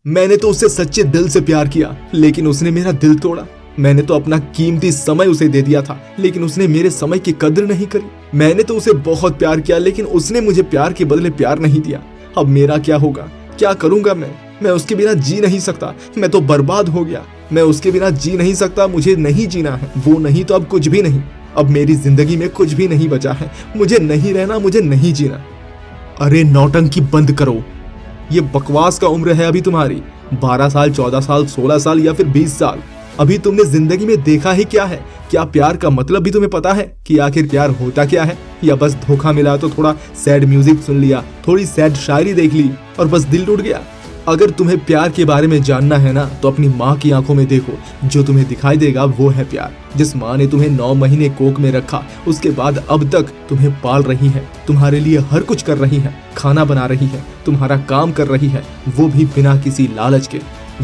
मैंने तो उसे सच्चे दिल से प्यार किया, लेकिन उसने मेरा दिल तोड़ा। मैंने तो अपना कीमती समय उसे दे दिया था, लेकिन उसने मेरे समय की कदर नहीं करी। मैंने तो उसे बहुत प्यार किया, लेकिन उसने मुझे प्यार के बदले प्यार नहीं दिया। अब मेरा क्या होगा? क्या करूंगा मैं उसके बिना जी नहीं सकता। मैं तो बर्बाद हो गया। मैं उसके बिना जी नहीं सकता। मुझे नहीं जीना है। वो नहीं तो अब कुछ भी नहीं। अब मेरी जिंदगी में कुछ भी नहीं बचा है। मुझे नहीं रहना, मुझे नहीं जीना। अरे नौटंकी बंद करो। ये बकवास का उम्र है अभी तुम्हारी। 12 साल, 14 साल, 16 साल या फिर 20 साल। अभी तुमने जिंदगी में देखा ही क्या है? क्या प्यार का मतलब भी तुम्हें पता है कि आखिर प्यार होता क्या है? या बस धोखा मिला तो थोड़ा सैड म्यूजिक सुन लिया, थोड़ी सैड शायरी देख ली और बस दिल टूट गया? अगर तुम्हें प्यार के बारे में जानना है ना, तो अपनी माँ की आंखों में देखो। जो तुम्हें दिखाई देगा वो है प्यार। जिस माँ ने तुम्हें 9 महीने कोख में रखा, उसके बाद अब तक तुम्हें पाल रही है, तुम्हारे लिए हर कुछ कर रही है, खाना बना रही है, तुम्हारा काम कर रही है, वो भी बिना किसी लालच के।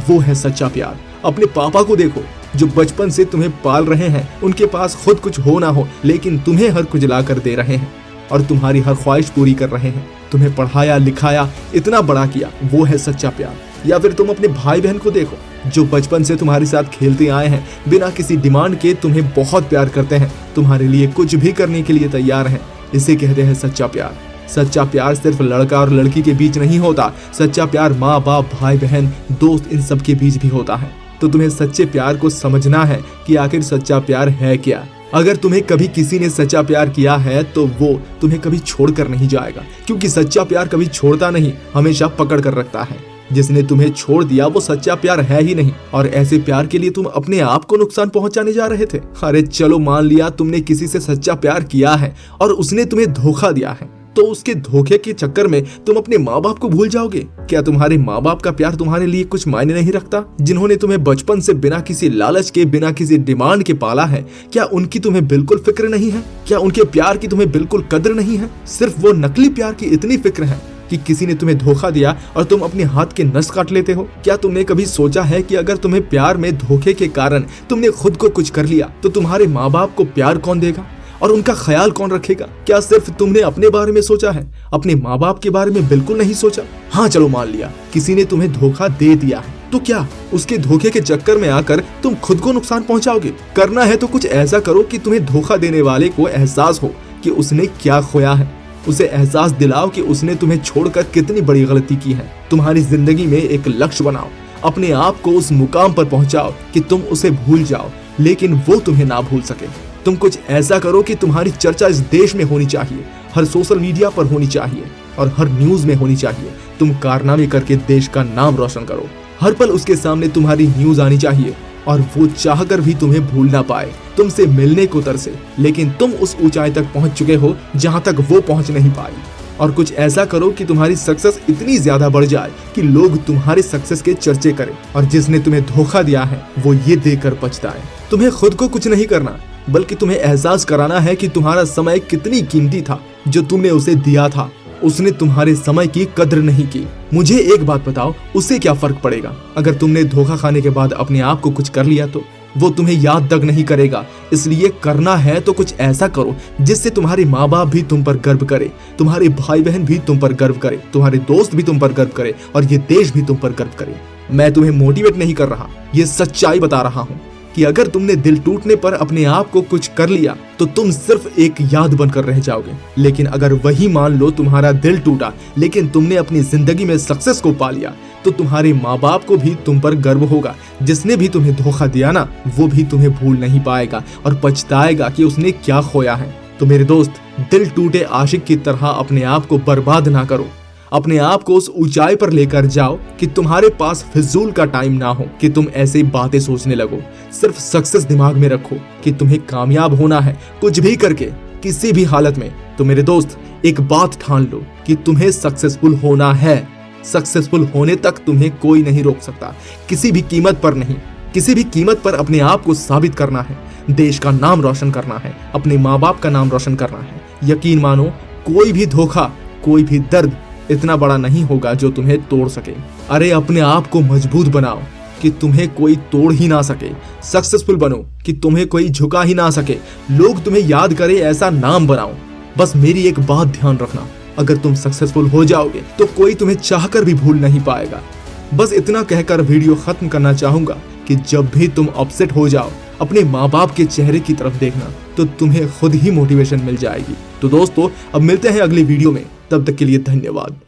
वो है सच्चा प्यार। अपने पापा को देखो, जो बचपन से तुम्हें पाल रहे हैं। उनके पास खुद कुछ हो ना हो, लेकिन तुम्हें हर कुछ ला कर दे रहे हैं और तुम्हारी हर ख्वाहिश पूरी कर रहे हैं। तुम्हें पढ़ाया लिखाया, इतना बड़ा किया। वो है सच्चा प्यार। या फिर तुम अपने भाई बहन को देखो, जो बचपन से तुम्हारे साथ खेलते आए हैं, बिना किसी डिमांड के तुम्हें बहुत प्यार करते हैं, तुम्हारे लिए कुछ भी करने के लिए तैयार हैं। इसे कहते हैं सच्चा प्यार। सच्चा प्यार सिर्फ लड़का और लड़की के बीच नहीं होता। सच्चा प्यार माँ बाप, भाई बहन, दोस्त, इन सब के बीच भी होता है। तो तुम्हें सच्चे प्यार को समझना है कि आखिर सच्चा प्यार है क्या। अगर तुम्हें कभी किसी ने सच्चा प्यार किया है, तो वो तुम्हें कभी छोड़कर नहीं जाएगा, क्योंकि सच्चा प्यार कभी छोड़ता नहीं, हमेशा पकड़ कर रखता है। जिसने तुम्हें छोड़ दिया वो सच्चा प्यार है ही नहीं, और ऐसे प्यार के लिए तुम अपने आप को नुकसान पहुंचाने जा रहे थे। अरे चलो मान लिया तुमने किसी से सच्चा प्यार किया है और उसने तुम्हें धोखा दिया है, तो उसके धोखे के चक्कर में तुम अपने माँ बाप को भूल जाओगे? क्या तुम्हारे माँ बाप का प्यार तुम्हारे लिए कुछ मायने नहीं रखता? जिन्होंने तुम्हें बचपन से बिना किसी लालच के, बिना किसी डिमांड के पाला है, क्या उनकी तुम्हें बिल्कुल फिक्र नहीं है? क्या उनके प्यार की तुम्हें बिल्कुल कदर नहीं है? सिर्फ वो नकली प्यार की इतनी फिक्र है कि किसी ने तुम्हें धोखा दिया और तुम अपने हाथ के नस काट लेते हो। क्या तुमने कभी सोचा है कि अगर तुम्हें प्यार में धोखे के कारण तुमने खुद को कुछ कर लिया, तो तुम्हारे माँ बाप को प्यार कौन देगा और उनका ख्याल कौन रखेगा? क्या सिर्फ तुमने अपने बारे में सोचा है, अपने माँ बाप के बारे में बिल्कुल नहीं सोचा? हाँ चलो मान लिया किसी ने तुम्हें धोखा दे दिया है, तो क्या उसके धोखे के चक्कर में आकर तुम खुद को नुकसान पहुंचाओगे? करना है तो कुछ ऐसा करो कि तुम्हें धोखा देने वाले को एहसास हो कि उसने क्या खोया है। उसे एहसास दिलाओ कि उसने तुम्हें छोड़कर कितनी बड़ी गलती की है। तुम्हारी जिंदगी में एक लक्ष्य बनाओ, अपने आप को उस मुकाम पर पहुंचाओ कि तुम उसे भूल जाओ, लेकिन वो तुम्हें ना भूल सके। तुम कुछ ऐसा करो कि तुम्हारी चर्चा इस देश में होनी चाहिए, हर सोशल मीडिया पर होनी चाहिए और हर न्यूज में होनी चाहिए। तुम कारनामे करके देश का नाम रोशन करो। हर पल उसके सामने तुम्हारी न्यूज आनी चाहिए और वो चाहकर भी तुम्हें भूल ना पाए, तुमसे मिलने को तरसे, लेकिन तुम उस ऊंचाई तक पहुंच चुके हो जहां तक वो पहुंच नहीं पाई। और कुछ ऐसा करो कि तुम्हारी सक्सेस इतनी ज्यादा बढ़ जाए कि लोग तुम्हारे सक्सेस के चर्चे करें, और जिसने तुम्हें धोखा दिया है वो ये देकर पछताए। तुम्हें खुद को कुछ नहीं करना, बल्कि तुम्हें एहसास कराना है कि तुम्हारा समय कितनी कीमती था जो तुमने उसे दिया था। उसने तुम्हारे समय की कदर नहीं की। मुझे एक बात बताओ, उससे क्या फर्क पड़ेगा? अगर तुमने धोखा खाने के बाद अपने आप को कुछ कर लिया तो वो तुम्हें याद तक नहीं करेगा। इसलिए करना है तो कुछ ऐसा करो जिससे तुम्हारे माँ बाप भी तुम पर गर्व करे, तुम्हारे भाई बहन भी तुम पर गर्व करे, तुम्हारे दोस्त भी तुम पर गर्व करे और ये देश भी तुम पर गर्व करे। मैं तुम्हें मोटिवेट नहीं कर रहा, ये सच्चाई बता रहा हूँ कि अगर तुमने दिल टूटने पर अपने आप को कुछ कर लिया तो तुम सिर्फ एक याद बनकर रह जाओगे। लेकिन अगर वही मान लो तुम्हारा दिल टूटा, लेकिन तुमने अपनी जिंदगी में सक्सेस को पा लिया, तो तुम्हारे माँ बाप को भी तुम पर गर्व होगा। जिसने भी तुम्हें धोखा दिया ना, वो भी तुम्हें भूल नहीं पाएगा और पछताएगा कि उसने क्या खोया है। तो मेरे दोस्त, दिल टूटे आशिक की तरह अपने आप को बर्बाद ना करो। अपने आप को उस ऊंचाई पर लेकर जाओ कि तुम्हारे पास फिजूल का टाइम ना हो कि तुम ऐसी बातें सोचने लगो। सिर्फ सक्सेस दिमाग में रखो कि तुम्हें कामयाब होना है, कुछ भी करके, किसी भी हालत में। तो मेरे दोस्त, एक बात ठान लो कि तुम्हें सक्सेसफुल होना है। सक्सेसफुल होने तक तुम्हें कोई नहीं रोक सकता, किसी भी कीमत पर नहीं। किसी भी कीमत पर अपने आप को साबित करना है, देश का नाम रोशन करना है, अपने माँ बाप का नाम रोशन करना है। यकीन मानो, कोई भी धोखा, कोई भी दर्द इतना बड़ा नहीं होगा जो तुम्हें तोड़ सके। अरे अपने आप को मजबूत बनाओ कि तुम्हें कोई तोड़ ही ना सके। सक्सेसफुल बनो कि तुम्हें कोई झुका ही ना सके। लोग तुम्हें याद करे ऐसा नाम बनाओ। बस मेरी एक बात ध्यान रखना, अगर तुम सक्सेसफुल हो जाओगे तो कोई तुम्हें चाहकर भी भूल नहीं पाएगा। बस इतना कहकर वीडियो खत्म करना चाहूंगा कि जब भी तुम अपसेट हो जाओ अपने माँ बाप के चेहरे की तरफ देखना, तो तुम्हें खुद ही मोटिवेशन मिल जाएगी। तो दोस्तों अब मिलते हैं अगली वीडियो में, तब तक के लिए धन्यवाद।